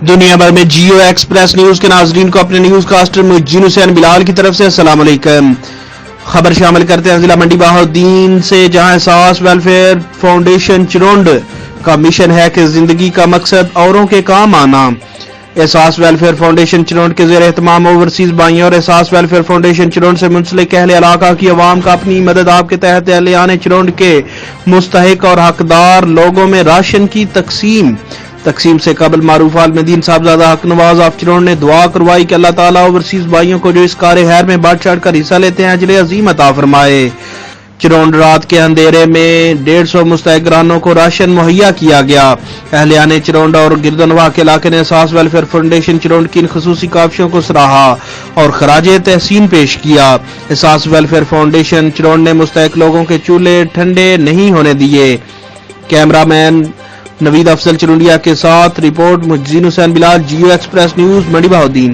دنیا بھر میں جیو ایکسپریس نیوز کے ناظرین کو اپنے نیوز کاسٹر محجین حسین بلال کی طرف سے السلام علیکم۔ خبر شامل کرتے ہیں ضلع منڈی بہاؤالدین سے، جہاں احساس ویلفیئر فاؤنڈیشن چرونڈ کا مشن ہے کہ زندگی کا مقصد اوروں کے کام آنا۔ احساس ویلفیئر فاؤنڈیشن چرونڈ کے زیر اہتمام اوورسیز بھائیوں اور احساس ویلفیئر فاؤنڈیشن چرونڈ سے منسلک اہل علاقہ کی عوام کا اپنی مدد آپ کے تحت اہلیان چرونڈ کے مستحق اور حقدار لوگوں میں راشن کی تقسیم سے قبل معروف عالم دین صاحبزادہ حق نواز آف چرونڈ نے دعا کروائی کہ اللہ تعالیٰ اوورسیز بھائیوں کو جو اس کار خیر میں بڑھ چڑھ کر حصہ لیتے ہیں اجر عظیم عطا فرمائے۔ چرونڈ رات کے اندھیرے میں 150 مستحق گرانوں کو راشن مہیا کیا گیا۔ اہلیان چرونڈ اور گردنواح کے علاقے نے احساس ویلفیئر فاؤنڈیشن چرونڈ کی ان خصوصی کاوشوں کو سراہا اور خراج تحسین پیش کیا۔ احساس ویلفیئر فاؤنڈیشن چرونڈ نے مستحق لوگوں کے چولہے ٹھنڈے نہیں ہونے دیے۔ کیمرہ مین نوید افضل چرونڈیا کے ساتھ رپورٹ محجین حسین بلال، جیو ایکسپریس نیوز، منڈی بہاؤالدین۔